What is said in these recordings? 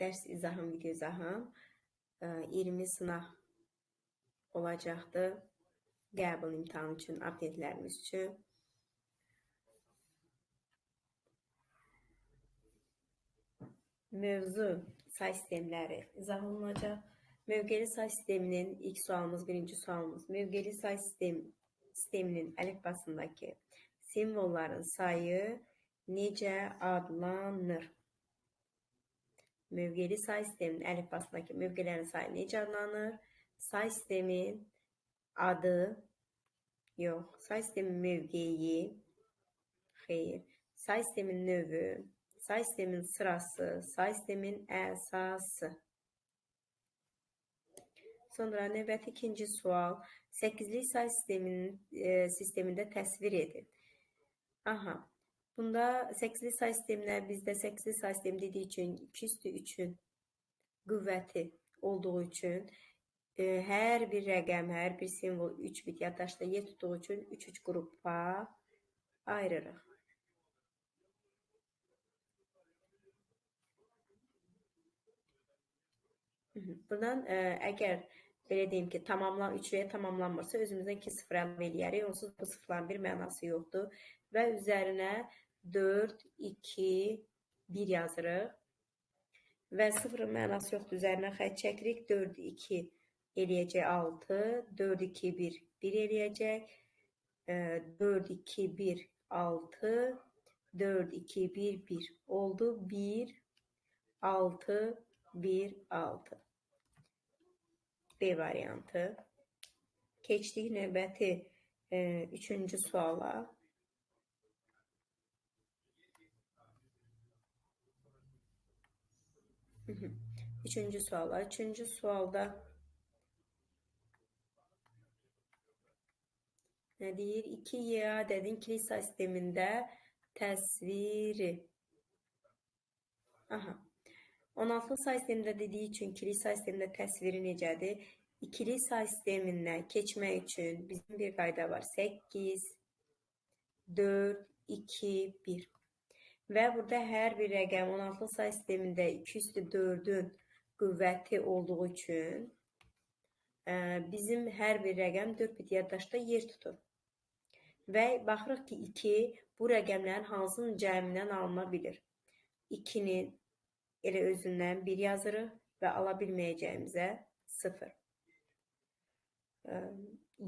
Dərs izahım, video izahım 20 sınaq olacaqdır. Qəbul imtahanı üçün, abiturientlərimiz üçün. Mövzu say sistemləri izah olunacaq. Mövqeli say sisteminin ilk sualımız, birinci sualımız. Mövqeli say sisteminin əlifbasındakı simvolların sayı necə adlanır? Mövqeli say sisteminin əlifbasındakı mövqələrin sayı necə adlanır? Say sistemin adı, yox, say sistemin mövqeyi, xeyr, say sistemin növü, say sistemin sırası, say sistemin əsası. Sonra növbəti ikinci sual, 8'li say sistemində təsvir edin. Aha, bunda 8'li say sistemlər bizdə 8'li say sistemi dediyi üçün 2/3'ün qüvvəti olduğu üçün hər bir rəqəm, hər bir simvol 3 bit yaddaşda yer tutduğu üçün 3 qrupa ayırırıq. Buradan əgər belə deyim ki, 3-yə tamamlanmırsa, özümüzdən 2 sıfır əlavə eləyərik. Onsuz bu sıfırların bir mənası yoxdur. Və üzərinə 4, 2, 1 yazırıq. Və sıfırın mənası yoxdur. Üzərinə xətt çəkirik. 4, 2 eləyəcək 6. 4, 2, 1, 1 eləyəcək. 4, 2, 1, 6. 4, 2, 1, 1 oldu. 1, 6, 1, 6. B variantı. Keçdik növbəti 3-cü suala. Üçüncü sualda nə deyir? 2Y ədədin kilsə sistemində təsviri. Aha. 16'lı say sistemində dediyi üçün ikili say sistemində təsviri necədir? İkili say sistemindən keçmək üçün bizim bir qayda var. 8, 4, 2, 1. Və burada hər bir rəqəm 16'lı say sistemində 2/4'ün qüvvəti olduğu üçün bizim hər bir rəqəm 4 bit yaddaşda yer tutur. Və baxırıq ki, 2 bu rəqəmlərin hansının cəmindən alına bilir. 2'nin elə özündən 1 yazırıq və ala bilməyəcəyimizə 0.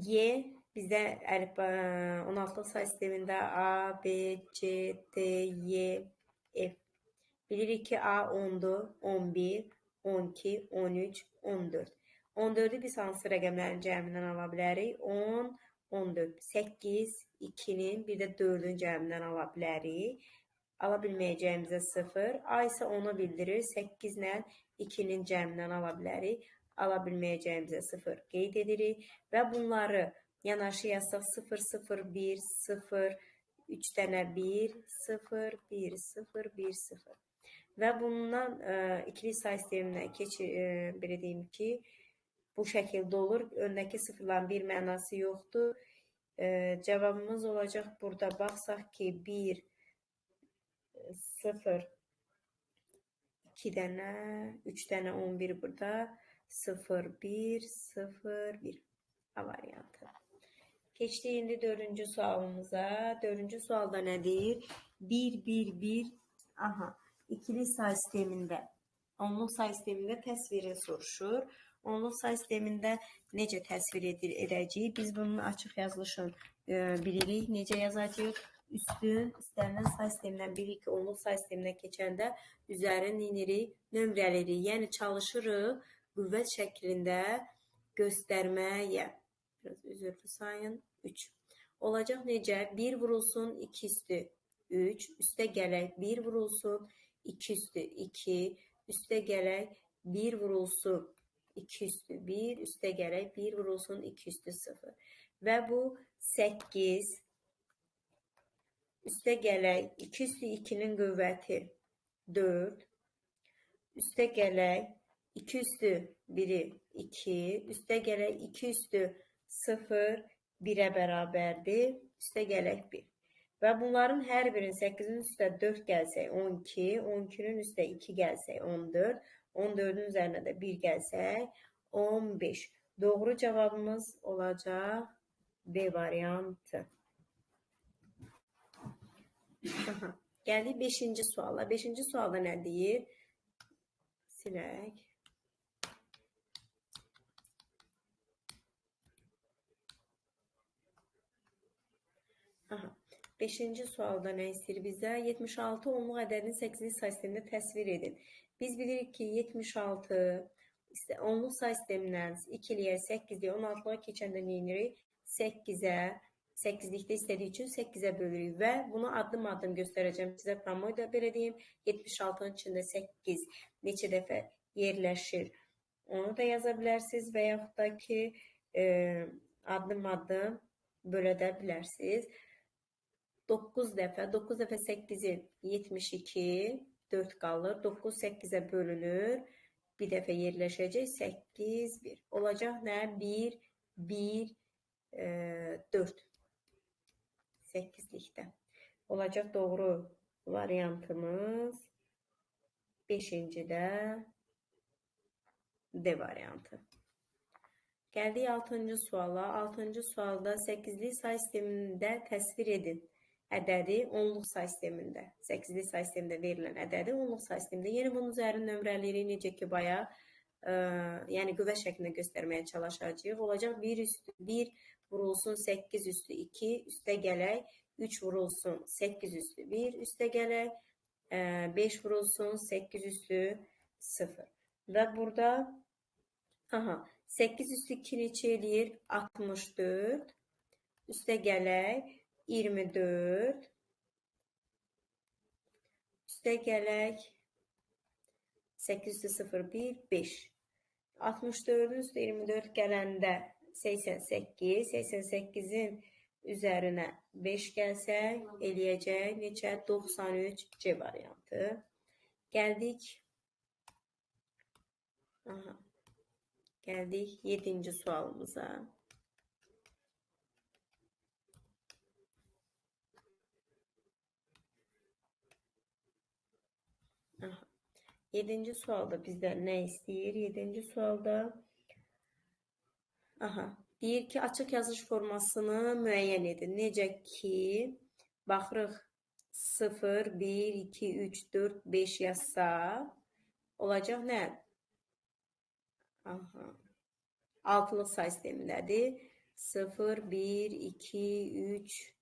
Y bizdə 16'lı say sistemində A, B, C, D, Y, F. Bilirik ki, A 10'dur, 11, 12, 13, 14. 14'ü biz hansı rəqəmlərin cəmindən ala bilərik? 10, 14, 8, 2'nin bir də 4'ün cəmindən ala bilərik. Ala bilməyəcəyimizə 0. A isə 10'u bildirir. 8 ilə 2'nin cəmindən ala bilərik. Ala bilməyəcəyimizə 0 qeyd edirik. Və bunları yanaşı yazsaq 0, 0, 1, 0, 3 dənə 1, 0, 1, 0, 1, 0. Və bundan ikili say sisteminə belə deyim ki, bu şəkildə olur. Öndəki sıfırların bir mənası yoxdur. Cavabımız olacaq burada. Baxsaq ki, 1, 0, 2 dənə, 3 dənə 11 burada, 0, 1, 0, 1. A variantı. Keçdik indi 4-cü sualımıza. 4-cü sualda nə deyir? 1, 1, 1. Aha, ikili say sistemində, onluq say sistemində təsviri soruşur. Onluq say sistemində necə təsvir edəcəyik? Biz bunun açıq yazılışını bilirik. Necə yazacağıq? Üstün istənilən say sistemindən bilirik ki, onluq say sisteminə keçəndə üzərini inirik, nömrələyirik. Yəni çalışırıq qüvvət şəklində göstərməyə. Biraz üzrlü sayın. 3. Olacaq necə? 1 vurulsun 2 üstü 3. Üstə gələk 1 vurulsun 2 üstü 2. Üstə gələk 1 vurulsun 2 üstü 1. Üstə gələk 1 vurulsun 2 üstü 0. Və bu 8. Üstə gələk 2 üstü 2'nin qüvvəti 4. Üstə gələk 2 üstü 1'i 2. Üstə gələk 2 üstü 0 1'ə bərabərdir. Üstə gələk 1. Və bunların hər birinin 8'in üstə 4 gəlsək 12. 12'nin üstə 2 gəlsək 14. 14'ün üzerine de 1 gelsək 15. Doğru cevabımız olacaq B variantı. Aha. Gəldik 5-ci suala. 5-ci sualda nə deyir? Silək. Aha. 5-ci sualda nə istəyir bizə? 76 onluq ədədini 8-li say sistemində təsvir edin. Biz bilirik ki, 76 onluq say sistemindən 2-liyə, 8-liyə, 16-lığa keçəndə nə edirik? 8-ə, 8-likdə istədiyi üçün 8-ə bölürük və bunu addım-addım göstərəcəm. Sizə promoda belə deyim, 76-nın içində 8 neçə dəfə yerləşir. Onu da yaza bilərsiniz və yaxud da ki, addım-addım bölədə bilərsiniz. 9 dəfə 8-i 72, 4 qalır. 9 8-ə bölünür. Bir dəfə yerləşəcək 8, 1. Olacaq nə? 1, 1, 4. 8-likdə. Olacaq doğru variantımız 5-cidə D variantı. Gəldik 6-cı suala. 6-cı sualda 8-li say sistemində təsvir edin. Ədədi onluq say sistemində. 8-li say sistemində verilən ədədi onluq say sistemində. Yeni bunun üzərində nömrələri necə ki bayaq, yəni qüvvə şəklində göstərməyə çalışacağıq. Olacaq 1 üstü 1 vurulsun 8 üstü 2 üstə gələk. 3 vurulsun 8 üstü 1 üstə gələk. 5 vurulsun 8 üstü 0. Və burada 8 üstü 2 neçə eləyir? 64. Üstə gələk 24. Üstə gələk 8 üstü 0, 1, 5. 64'ün üstü 24 gələndə 88. 88'in üzərinə 5 gəlsək eləyəcək neçə? 93 C variantı. Gəldik. Gəldik 7-ci sualımıza. Yedinci sualda bizdən nə istəyir? 7-ci sualda deyir ki, açıq yazılış formasını müəyyən edin. Necə ki, baxırıq 0, 1, 2, 3, 4, 5 yazsa olacaq nə? Altılıq say sistemindədir. 0, 1, 2, 3,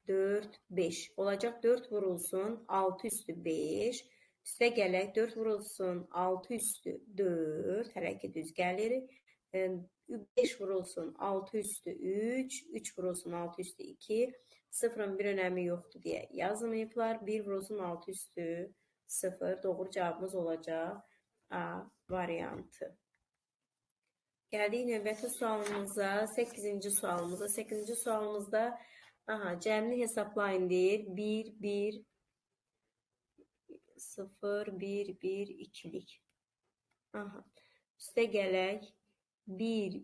4, 5. Olacaq 4 vurulsun 6 üstü 5. Üstə gələk 4 vurulsun 6 üstü 4. Hələ ki düz gəlir. 5 vurulsun 6 üstü 3. 3 vurulsun 6 üstü 2. 0'ın bir önəmi yoxdur deyə yazmayıblar. 1 vurulsun 6 üstü 0. Doğru cavabımız olacaq A variantı. Gəldik növbəti sualımıza, 8-ci sualımıza. 8-ci sualımızda cəmini hesablayın deyir. 1, 1, 0, 1, 1, 2'lik. Üstə gələk 1,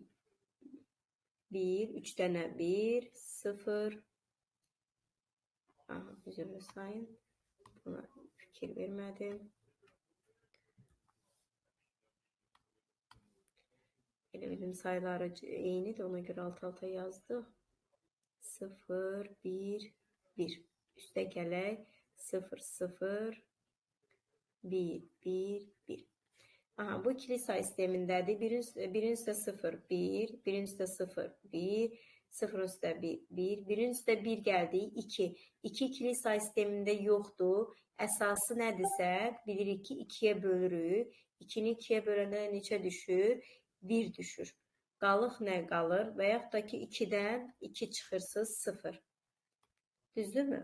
1, 3 dənə 1, 0. Üzrlü sayın. Buna fikir vermədim. Elə bildim sayıları eynidir, ona görə alt-alta yazdıq. 0, 1, 1. Üstə gələk 0, 0, 1, 1, 1. Bu ikili say sistemindədir. Birin üstə 0, 1, birin üstə 0, 1, 0 üstə 1, 1, birin üstə 1 gəldi, 2. 2 ikili say sistemində yoxdur. Əsası nədirsə, bilirik ki, 2-yə bölürük. 2-ni 2-yə böləndə neçə düşür? 1 düşür. Qalıq nə qalır? Və yaxud da ki, 2-dən 2 çıxırsız 0. Düzdürmü?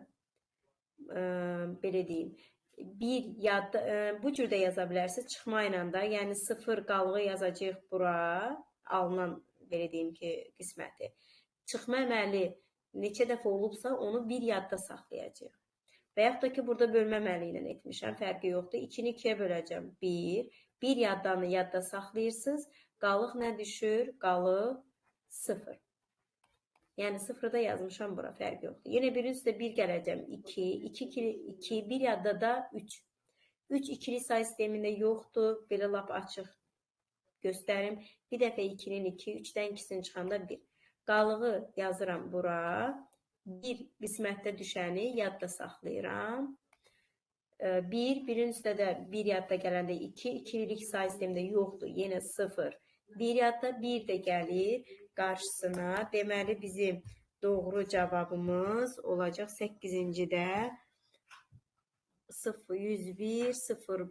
Belə deyim. Bu cür də yaza bilərsiniz çıxma ilə də. Yəni 0 qalığı yazacağıq bura. Alınan, belə deyim ki, qisməti. Çıxma əməli neçə dəfə olubsa onu bir yadda saxlayacağıq. Və yaxud da ki, burada bölmə əməli ilə etmişəm. Fərqi yoxdur. 2-ni 2-yə böləcəm. 1. Bir yaddanı yadda saxlayırsınız. Qalıq nə düşür? Qalıq 0. Yəni 0'da yazmışam bura, fərqi yoxdur. Yenə bir üstə 1 gələcəm. 2, 2, 2, 1 yadda da 3. 3 ikili say sistemində yoxdur. Belə lap açıq göstərim. Bir dəfə 2-nin 2, 3-dən 2-sini çıxanda 1. Qalığı yazıram bura. 1 qismətdə düşəni yadda saxlayıram. 1, 1-in üstə də 1 yadda gələndə 2, ikililik say sistemində yoxdur. Yenə 0. 1 yadda 1 də gəlir qarşısına. Deməli bizim doğru cavabımız olacaq 8-ci-də 101,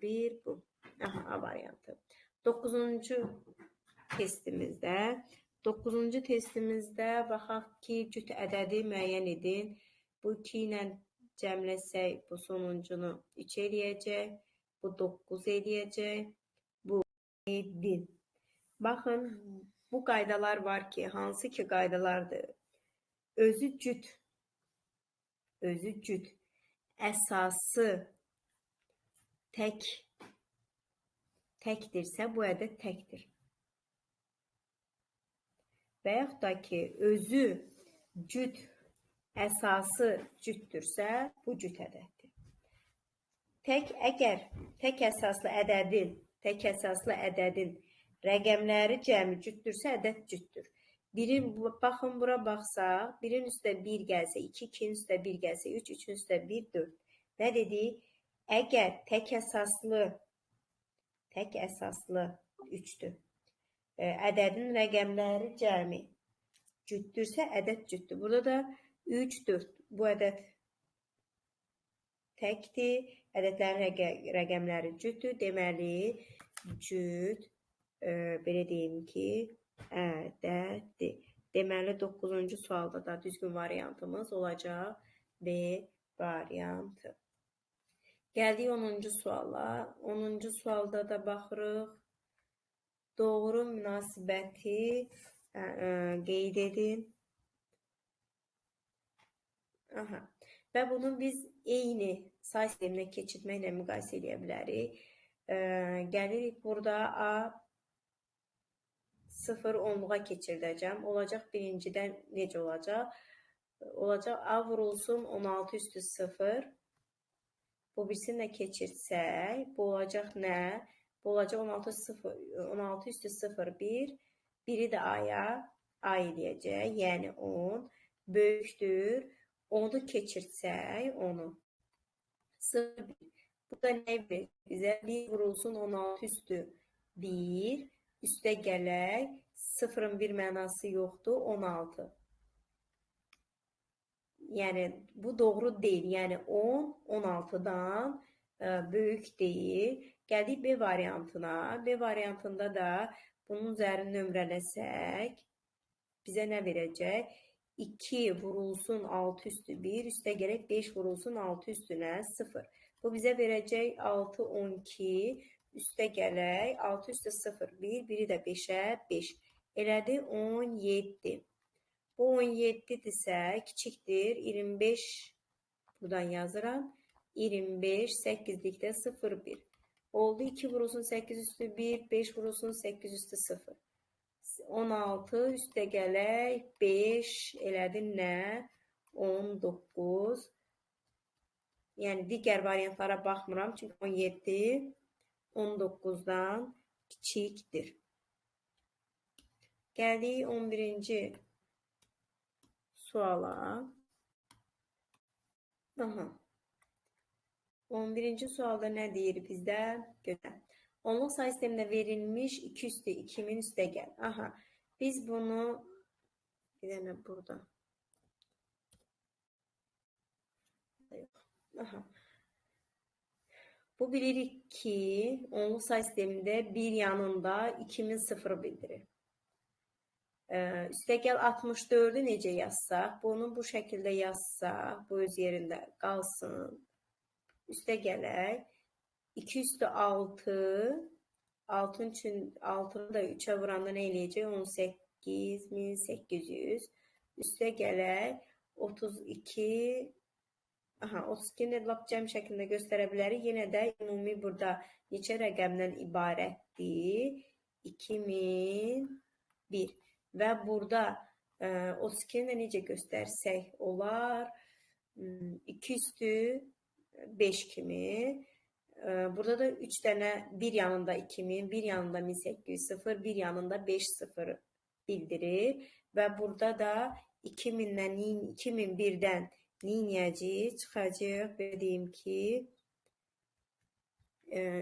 01 bu. Aha, A variantı. 9-cu testimizdə baxaq ki, cüt ədədi müəyyən edin. Bu 2 ilə cəmləsək bu sonuncunu 3 eləyəcək. Bu 9 eləyəcək. Bu 7. Baxın, bu qaydalar var ki, hansı ki qaydalardır? Özü cüt, əsası təkdirsə, bu ədəd təkdir. Və yaxud da ki, özü cüt, əsası cütdürsə, bu cüt ədəddir. Əgər tək əsaslı ədədin rəqəmləri cəmi cütdürsə, ədəd cütdür. Baxın, bura baxsaq, 1-in üstə 1 gəlsə, 2, 2-nin üstə 1 gəlsə, 3, 3-ün üstə 1, 4. Nə dedik? Əgər tək əsaslı 3-dür. Ədədin rəqəmləri cəmi cütdürsə, ədəd cütdür. Burada da 3, 4. Bu ədəd təkdir. Ədədlərin rəqəmləri cütdür. Deməli, cüt, belə deyim ki, ədəddir. Deməli, 9-cu sualda da düzgün variantımız olacaq B variantı. Gəldik 10-cu suala. 10-cu sualda da baxırıq. Doğru münasibəti qeyd edin. Və bunu biz eyni say sisteminə keçirməklə müqayisə edə bilərik. Gəlirik burada A 0 10-luğa keçirdəcəm. Olacaq birincidən necə olacaq? Olacaq A vurulsun 16 üstü 0. Bu birisini də keçirsək, bu olacaq nə? Bu olacaq 16 üstü 0, 1. Biri də A-ya A eləyəcək, yəni 10. Böyükdür. 10-u keçirsək, 10-u. 0, 1. Bu da nə verir? Bizə 1 vurulsun 16 üstü 1. Üstə gələk. 0-ın bir mənası yoxdur, 16. Yəni, bu doğru deyil. Yəni, 10, 16-dan böyük deyil. Gəldik B variantına. B variantında da bunun üzərini nömrələsək, bizə nə verəcək? 2 vurulsun 6 üstü 1, üstə gələk 5 vurulsun 6 üstünə 0. Bu bizə verəcək 6, 12, üstə gələk 6 üstü 0, 1, biri də 5-ə 5. Elədi 17. Bu 17-dirsə, kiçikdir, 25, buradan yazıram, 25, 8-likdə 0, 1. Oldu 2 vurulsun 8 üstü 1, 5 vurulsun 8 üstü 0. 16, üstə gələk, 5, elədi nə? 19. Yəni, digər variantlara baxmıram, çünki 17, 19-dan kiçikdir. Gəldik 11-ci suala. 11-ci sualda nə deyir bizdə? Gözəl. Onluq say sistemində verilmiş 2 üstü 2-min üstə gəl. Biz bunu bir dənə burada. Bu bilirik ki, onluq say sistemində bir yanında 2000 sıfırı bildirir. Üstə gəl 64-ü necə yazsaq, bunu bu şəkildə yazsaq, bu öz yerində qalsın. Üstə gələk, 2 üstü 6, 6-nı da 3-ə vuranda nə eləyəcək? 18.800. Üstə gələk, 32, 32-ni lap cəm şəklində göstərə bilərik. Yenə də ümumi burada neçə rəqəmdən ibarətdir? 2001. Və burada 32-ni də necə göstərsək olar? 2 üstü 5 kimi. Burada da 3 tane, bir yanında 2000, bir yanında 1800 sıfır, bir yanında 5 sıfır bildirir. Ve burada da 2000'den 2001'den neyniyəcəyik? Çıxacaq və deyim ki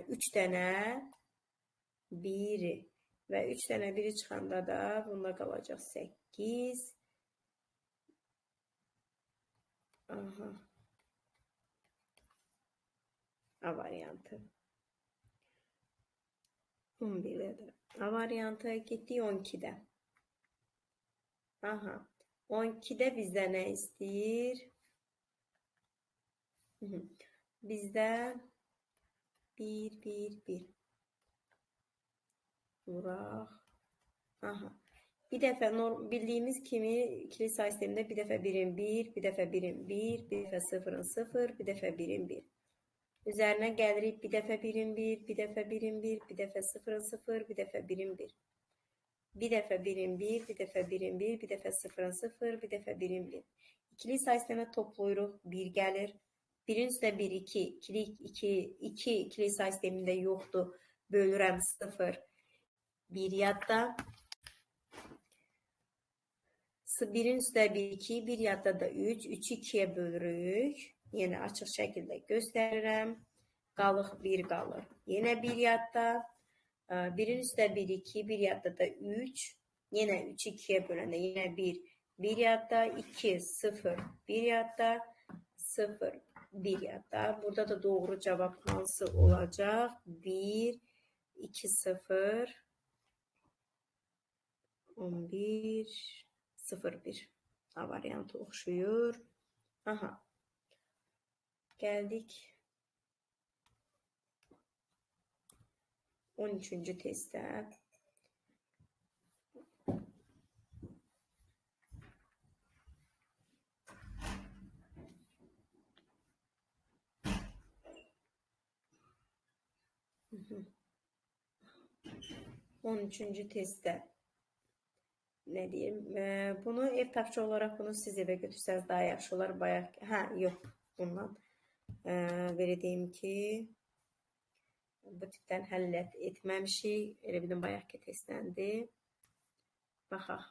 3 tane 1 ve 3 tane 1 çıxanda da bunda qalacaq 8. Aha. A variantı. 11'de. A variantı getdik 12'də. Aha. 12'də bizdə nə istəyir? Bizdə 1, 1, 1. Vuraq. Aha. Bir dəfə bildiyimiz kimi ikili say sistemində bir dəfə 1'in 1, bir dəfə 1'in 1, bir dəfə 0'ın 0, bir dəfə 1'in 1. Üzerine gəlirik bir dəfə 1'in 1, bir dəfə 1'in 1, bir dəfə 0'ın 0, bir dəfə 1'in 1. Bir dəfə 1'in 1, bir dəfə 1'in 1, bir dəfə 0'ın 0, bir dəfə 1'in 1. İkili say sistemine toplayırıq, 1 gəlir. 1'in üstə 1, 2, 2 ikili say sistemində yoxdur. Bölürəm 0, 1 yadda. 1'in üstə 1, 2, 1 yadda da 3, 3'ü 2'ye bölürük. Yine açıq şəkildə göstərirəm. Qalıq 1 qalır. Yine 1 yadda. 1'in üstə 1, 2, 1 yadda da 3. Yine 3'ü 2'ye böləndə yine 1, 1 yadda. 2, 0, 1 yadda. 0, 1 yadda. Burada da doğru cevap hansı olacaq? 1, 2, 0, 11, 0, 1. A variantı oxşuyur. Aha. Geldik 13. teste. Hı. 13. testte ne diyeyim? Bunu ev tapçı olarak bunu siz eve götürseniz daha yaxşı olar. Bayaq, yok bundan. Verədiyim ki bu tipdən həll etməmişik. Elə bildim bayaqki testləndi. Baxaq.